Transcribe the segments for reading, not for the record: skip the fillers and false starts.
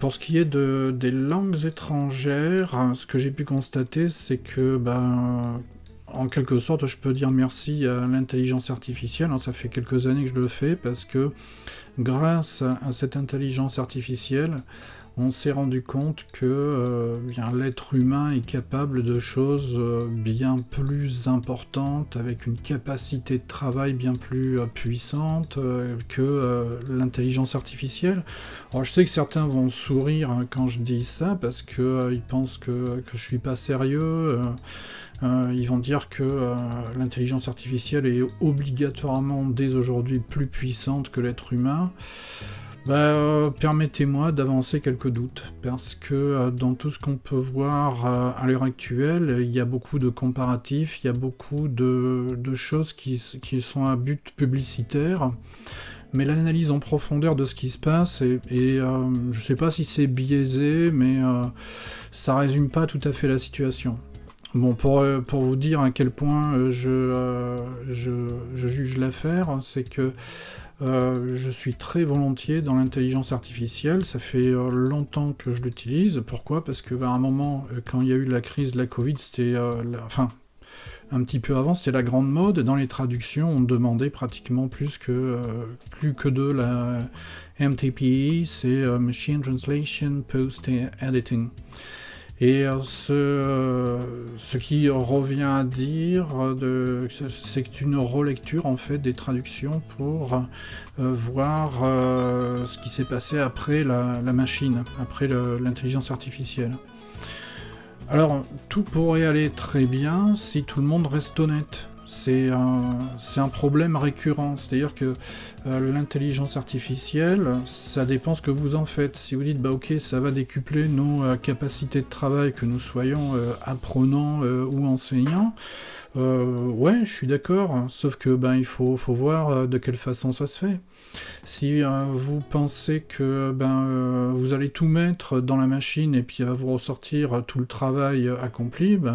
Pour ce qui est des langues étrangères, ce que j'ai pu constater, c'est que, en quelque sorte, je peux dire merci à l'intelligence artificielle, hein. Ça fait quelques années que je le fais parce que grâce à cette intelligence artificielle, on s'est rendu compte que bien, l'être humain est capable de choses bien plus importantes, avec une capacité de travail bien plus puissante que l'intelligence artificielle. Alors je sais que certains vont sourire hein, quand je dis ça, parce que ils pensent que je suis pas sérieux. Ils vont dire que l'intelligence artificielle est obligatoirement dès aujourd'hui plus puissante que l'être humain. Permettez-moi d'avancer quelques doutes, parce que dans tout ce qu'on peut voir à l'heure actuelle, il y a beaucoup de comparatifs, il y a beaucoup de choses qui sont à but publicitaire, mais l'analyse en profondeur de ce qui se passe, je ne sais pas si c'est biaisé, mais ça résume pas tout à fait la situation. Bon, pour vous dire à quel point je juge l'affaire, c'est que je suis très volontiers dans l'intelligence artificielle, ça fait longtemps que je l'utilise. Pourquoi ? Parce que à un moment, quand il y a eu la crise de la Covid, c'était... enfin, un petit peu avant, c'était la grande mode. Dans les traductions, on demandait pratiquement plus que de la MTPE, c'est Machine Translation Post Editing. Et ce qui revient à dire, c'est que une relecture en fait des traductions pour voir ce qui s'est passé après la machine, après l'intelligence artificielle. Alors, tout pourrait aller très bien si tout le monde reste honnête. C'est un problème récurrent, c'est-à-dire que l'intelligence artificielle, ça dépend ce que vous en faites. Si vous dites, ok, ça va décupler nos capacités de travail, que nous soyons apprenants ou enseignants, ouais, je suis d'accord, hein, sauf que il faut voir de quelle façon ça se fait. Si vous pensez que vous allez tout mettre dans la machine et puis elle va vous ressortir tout le travail accompli, vous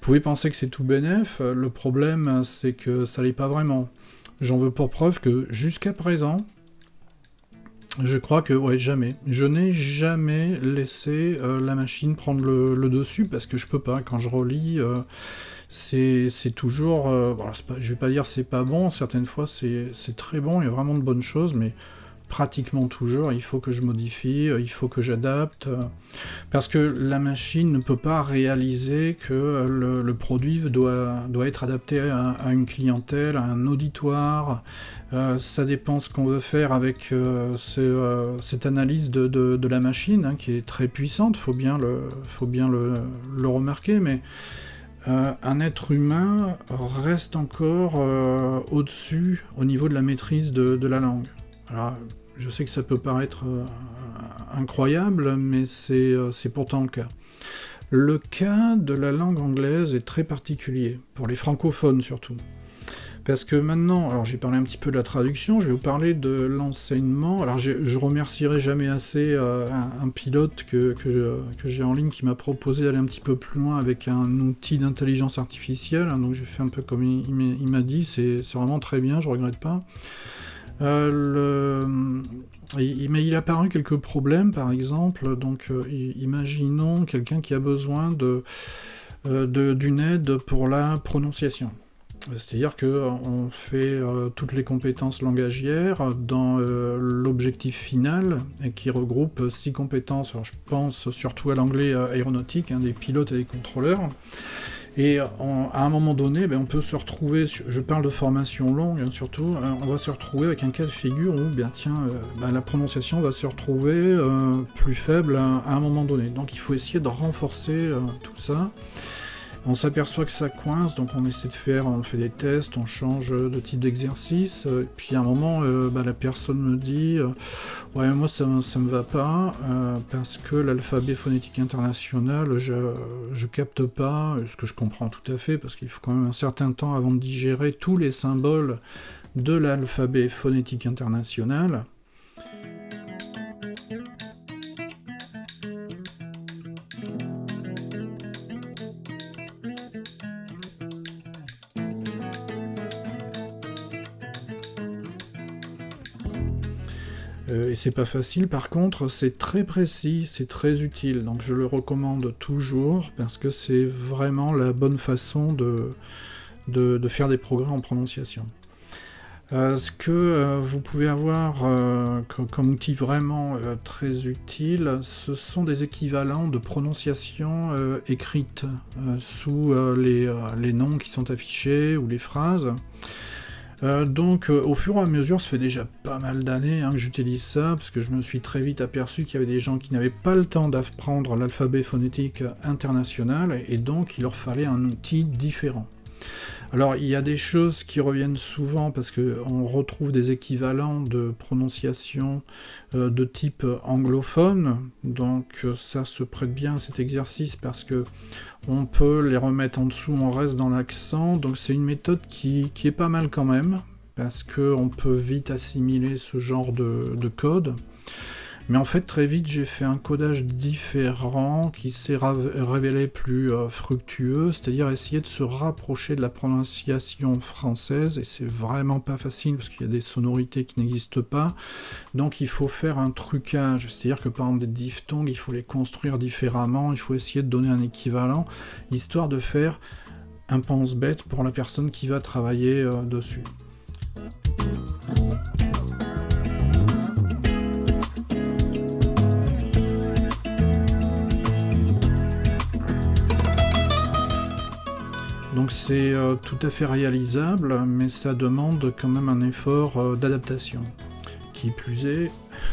pouvez penser que c'est tout bénef. Le problème, c'est que ça l'est pas vraiment. J'en veux pour preuve que jusqu'à présent, je crois que jamais. Je n'ai jamais laissé la machine prendre le dessus parce que je peux pas. Quand je relis, c'est toujours... je vais pas dire c'est pas bon, certaines fois c'est très bon, il y a vraiment de bonnes choses, mais pratiquement toujours, il faut que je modifie, il faut que j'adapte, parce que la machine ne peut pas réaliser que le produit doit être adapté à une clientèle, à un auditoire. Ça dépend ce qu'on veut faire avec cette analyse de la machine, hein, qui est très puissante, faut bien le remarquer, mais un être humain reste encore au-dessus au niveau de la maîtrise de la langue. Alors, je sais que ça peut paraître incroyable, mais c'est pourtant le cas. Le cas de la langue anglaise est très particulier, pour les francophones surtout. Parce que maintenant, alors j'ai parlé un petit peu de la traduction, je vais vous parler de l'enseignement. Alors je remercierai jamais assez un pilote que j'ai en ligne qui m'a proposé d'aller un petit peu plus loin avec un outil d'intelligence artificielle. Donc j'ai fait un peu comme il m'a dit, c'est vraiment très bien, je regrette pas. Mais il a apparu quelques problèmes, par exemple. Donc imaginons quelqu'un qui a besoin d'une aide pour la prononciation. C'est-à-dire qu'on fait toutes les compétences langagières dans l'objectif final, et qui regroupe 6 compétences. Alors je pense surtout à l'anglais aéronautique, hein, des pilotes et des contrôleurs. Et à un moment donné, on peut se retrouver, je parle de formation longue hein, surtout, on va se retrouver avec un cas de figure où la prononciation va se retrouver plus faible à un moment donné. Donc il faut essayer de renforcer tout ça. On s'aperçoit que ça coince, donc on fait des tests, on change de type d'exercice, et puis à un moment, la personne me dit ouais, moi ça me va pas, parce que l'alphabet phonétique international, je capte pas, ce que je comprends tout à fait, parce qu'il faut quand même un certain temps avant de digérer tous les symboles de l'alphabet phonétique international. Et c'est pas facile, par contre, c'est très précis, c'est très utile, donc je le recommande toujours, parce que c'est vraiment la bonne façon de faire des progrès en prononciation. Ce que vous pouvez avoir comme outil vraiment très utile, ce sont des équivalents de prononciation écrite sous les noms qui sont affichés ou les phrases. Donc au fur et à mesure, ça fait déjà pas mal d'années que j'utilise ça, parce que je me suis très vite aperçu qu'il y avait des gens qui n'avaient pas le temps d'apprendre l'alphabet phonétique international, et donc il leur fallait un outil différent. Alors, il y a des choses qui reviennent souvent parce qu'on retrouve des équivalents de prononciation de type anglophone, donc ça se prête bien à cet exercice parce que on peut les remettre en dessous, on reste dans l'accent, donc c'est une méthode qui est pas mal quand même, parce qu'on peut vite assimiler ce genre de code. Mais en fait, très vite, j'ai fait un codage différent qui s'est révélé plus fructueux, c'est-à-dire essayer de se rapprocher de la prononciation française, et c'est vraiment pas facile parce qu'il y a des sonorités qui n'existent pas, donc il faut faire un trucage, c'est-à-dire que par exemple des diphtongues, il faut les construire différemment, il faut essayer de donner un équivalent, histoire de faire un pense-bête pour la personne qui va travailler dessus. Donc c'est tout à fait réalisable, mais ça demande quand même un effort d'adaptation. Qui plus est,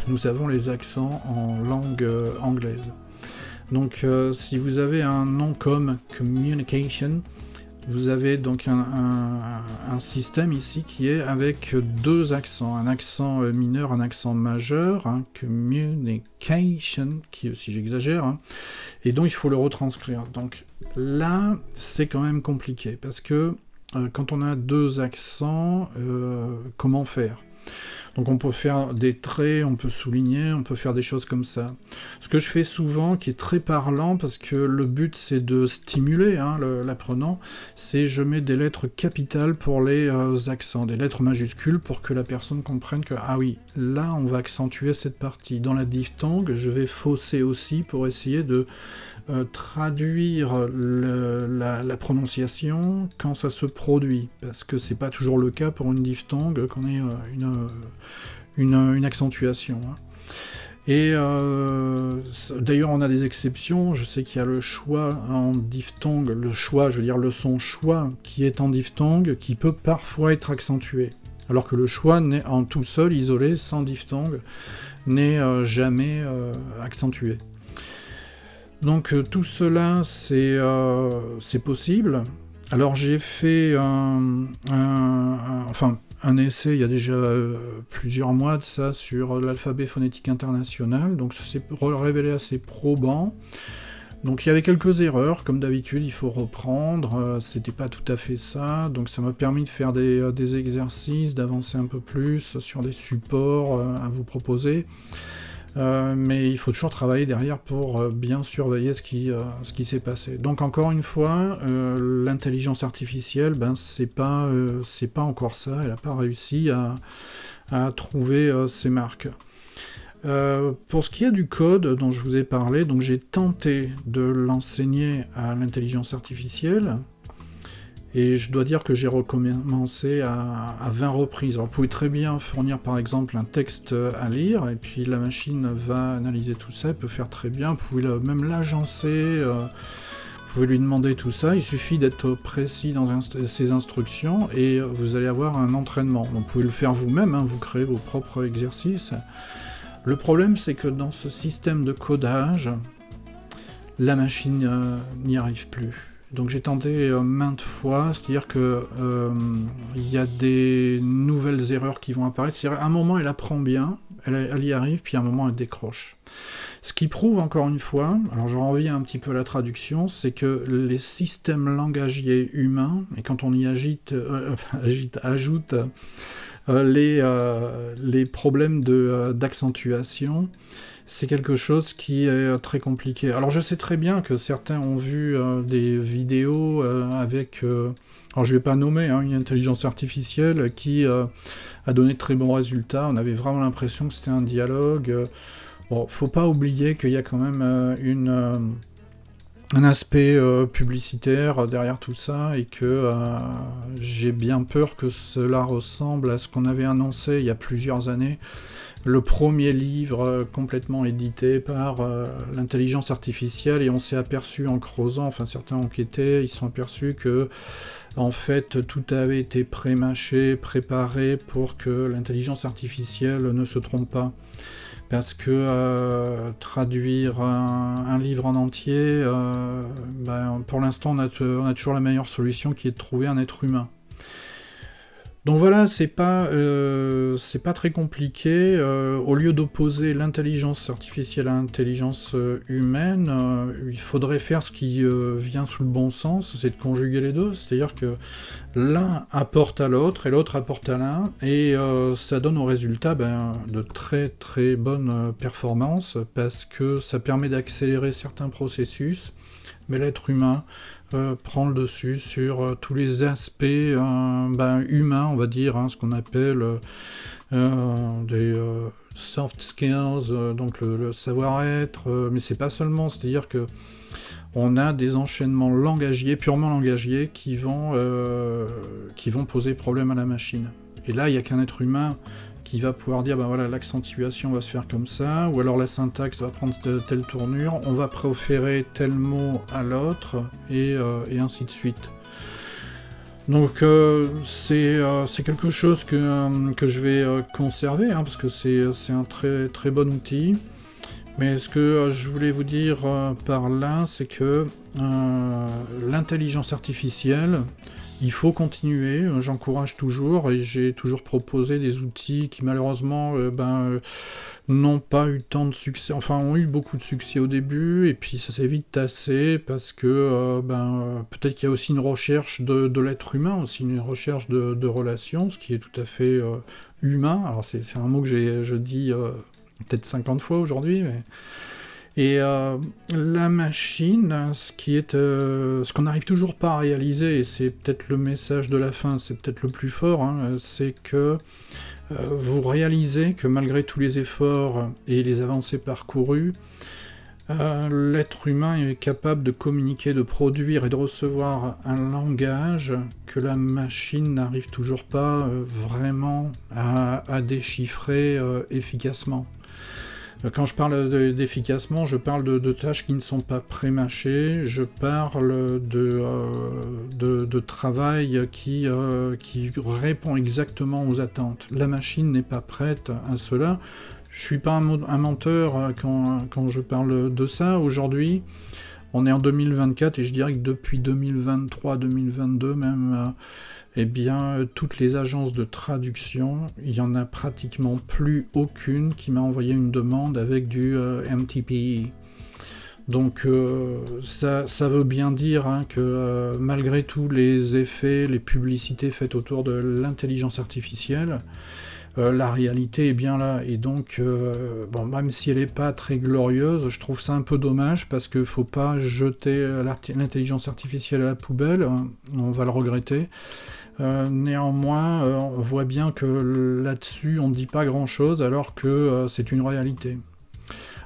nous avons les accents en langue anglaise. Donc si vous avez un nom comme Communication, vous avez donc un système ici qui est avec deux accents, un accent mineur, un accent majeur, communication, si j'exagère, et donc il faut le retranscrire. Donc là, c'est quand même compliqué, parce que quand on a deux accents, comment faire ? Donc on peut faire des traits, on peut souligner, on peut faire des choses comme ça. Ce que je fais souvent, qui est très parlant, parce que le but c'est de stimuler l'apprenant, c'est je mets des lettres capitales pour les accents, des lettres majuscules pour que la personne comprenne que, ah oui, là on va accentuer cette partie. Dans la diphtongue, je vais fausser aussi pour essayer de traduire la prononciation quand ça se produit, parce que c'est pas toujours le cas pour une diphtongue qu'on ait une accentuation. Et d'ailleurs on a des exceptions, je sais qu'il y a le schwa en diphtongue, le son schwa qui est en diphtongue, qui peut parfois être accentué, alors que le schwa en tout seul, isolé, sans diphtongue, n'est jamais accentué. Donc tout cela, c'est possible. Alors j'ai fait un essai il y a déjà plusieurs mois de ça sur l'alphabet phonétique international, donc ça s'est révélé assez probant. Donc il y avait quelques erreurs, comme d'habitude, il faut reprendre, c'était pas tout à fait ça, donc ça m'a permis de faire des exercices, d'avancer un peu plus sur des supports à vous proposer. Mais il faut toujours travailler derrière pour bien surveiller ce qui s'est passé. Donc encore une fois, l'intelligence artificielle, c'est pas encore ça, elle n'a pas réussi à trouver ses marques. Pour ce qui est du code dont je vous ai parlé, donc j'ai tenté de l'enseigner à l'intelligence artificielle, et je dois dire que j'ai recommencé à 20 reprises. Alors vous pouvez très bien fournir par exemple un texte à lire, et puis la machine va analyser tout ça, elle peut faire très bien, vous pouvez même l'agencer, vous pouvez lui demander tout ça, il suffit d'être précis dans ses instructions, et vous allez avoir un entraînement. Donc, vous pouvez le faire vous-même, vous créez vos propres exercices. Le problème, c'est que dans ce système de codage, la machine n'y arrive plus. Donc j'ai tenté maintes fois, c'est-à-dire que il y a des nouvelles erreurs qui vont apparaître. C'est-à-dire, à un moment, elle apprend bien, elle y arrive, puis à un moment, elle décroche. Ce qui prouve, encore une fois, alors je reviens un petit peu à la traduction, c'est que les systèmes langagiers humains, et quand on y ajoute les problèmes d'accentuation, c'est quelque chose qui est très compliqué. Alors je sais très bien que certains ont vu des vidéos avec Alors je ne vais pas nommer une intelligence artificielle qui a donné de très bons résultats. On avait vraiment l'impression que c'était un dialogue. Bon, faut pas oublier qu'il y a quand même un aspect publicitaire derrière tout ça, et que j'ai bien peur que cela ressemble à ce qu'on avait annoncé il y a plusieurs années. Le premier livre complètement édité par l'intelligence artificielle, et on s'est aperçu en creusant, enfin certains enquêtaient, ils se sont aperçus que en fait tout avait été pré-mâché, préparé pour que l'intelligence artificielle ne se trompe pas. Parce que traduire un livre en entier, pour l'instant on a toujours la meilleure solution, qui est de trouver un être humain. Donc voilà, c'est pas très compliqué. Au lieu d'opposer l'intelligence artificielle à l'intelligence humaine, il faudrait faire ce qui vient sous le bon sens, c'est de conjuguer les deux. C'est-à-dire que l'un apporte à l'autre et l'autre apporte à l'un, et ça donne au résultat de très très bonnes performances, parce que ça permet d'accélérer certains processus, mais l'être humain prend le dessus sur tous les aspects humains, on va dire, ce qu'on appelle des soft skills, donc le savoir-être, mais c'est pas seulement, c'est-à-dire que on a des enchaînements langagiers, purement langagiers, qui vont poser problème à la machine. Et là, il n'y a qu'un être humain qui va pouvoir dire, voilà, l'accentuation va se faire comme ça, ou alors la syntaxe va prendre telle tournure, on va préférer tel mot à l'autre, et ainsi de suite. Donc c'est quelque chose que je vais conserver, parce que c'est un très très bon outil. Mais ce que je voulais vous dire par là, c'est que l'intelligence artificielle, il faut continuer, j'encourage toujours, et j'ai toujours proposé des outils qui malheureusement n'ont pas eu tant de succès, enfin ont eu beaucoup de succès au début, et puis ça s'est vite tassé, parce que peut-être qu'il y a aussi une recherche de l'être humain, aussi une recherche de relations, ce qui est tout à fait humain. Alors c'est un mot que je dis peut-être 50 fois aujourd'hui, mais... Et la machine, ce qu'on n'arrive toujours pas à réaliser, et c'est peut-être le message de la fin, c'est peut-être le plus fort, c'est que vous réalisez que malgré tous les efforts et les avancées parcourues, l'être humain est capable de communiquer, de produire et de recevoir un langage que la machine n'arrive toujours pas vraiment à déchiffrer efficacement. Quand je parle d'efficacement, je parle de tâches qui ne sont pas pré-mâchées, je parle de travail qui répond exactement aux attentes. La machine n'est pas prête à cela. Je suis pas un menteur quand je parle de ça. Aujourd'hui, on est en 2024, et je dirais que depuis 2023-2022 même, toutes les agences de traduction, il n'y en a pratiquement plus aucune qui m'a envoyé une demande avec du MTPE. Donc ça veut bien dire que malgré tous les effets, les publicités faites autour de l'intelligence artificielle, la réalité est bien là. Et donc, même si elle n'est pas très glorieuse, je trouve ça un peu dommage, parce qu'il ne faut pas jeter l'intelligence artificielle à la poubelle, on va le regretter. Néanmoins, on voit bien que là-dessus, on ne dit pas grand-chose, alors que c'est une réalité.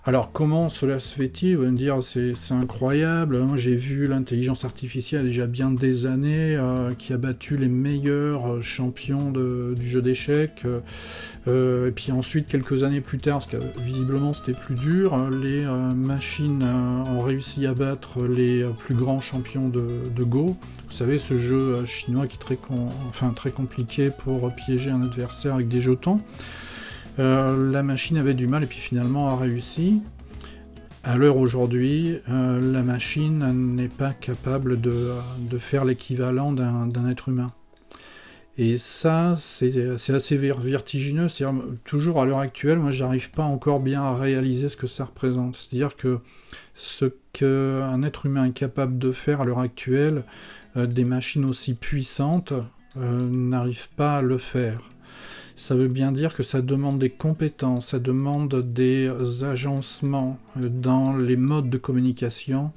Alors comment cela se fait-il ? Vous allez me dire, c'est incroyable, j'ai vu l'intelligence artificielle déjà bien des années, qui a battu les meilleurs champions du jeu d'échecs, et puis ensuite, quelques années plus tard, parce que visiblement c'était plus dur, les machines ont réussi à battre les plus grands champions de Go. Vous savez, ce jeu chinois qui est très compliqué pour piéger un adversaire avec des jetons. La machine avait du mal, et puis finalement a réussi. À l'heure aujourd'hui, la machine n'est pas capable de faire l'équivalent d'un être humain. Et ça, c'est assez vertigineux. C'est-à-dire, toujours à l'heure actuelle, moi, j'arrive pas encore bien à réaliser ce que ça représente. C'est-à-dire que ce qu'un être humain est capable de faire à l'heure actuelle, des machines aussi puissantes n'arrivent pas à le faire. Ça veut bien dire que ça demande des compétences, ça demande des agencements dans les modes de communication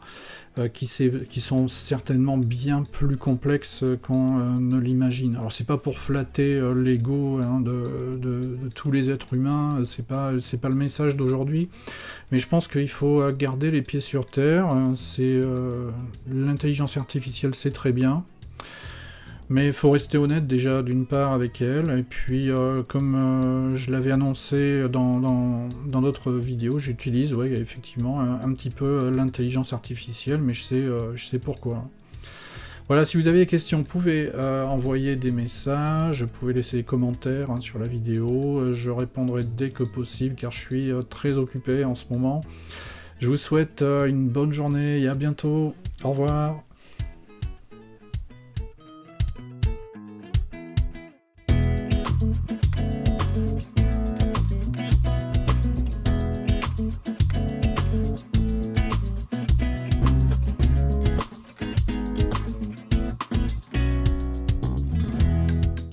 qui sont certainement bien plus complexes qu'on ne l'imagine. Alors c'est pas pour flatter l'ego hein, de tous les êtres humains, c'est pas le message d'aujourd'hui, mais je pense qu'il faut garder les pieds sur terre. L'intelligence artificielle, c'est très bien. Mais il faut rester honnête déjà d'une part avec elle, et puis comme je l'avais annoncé dans d'autres vidéos, j'utilise ouais, effectivement un petit peu l'intelligence artificielle, mais je sais pourquoi. Voilà, si vous avez des questions, vous pouvez envoyer des messages, vous pouvez laisser des commentaires hein, sur la vidéo, je répondrai dès que possible car je suis très occupé en ce moment. Je vous souhaite une bonne journée et à bientôt, au revoir.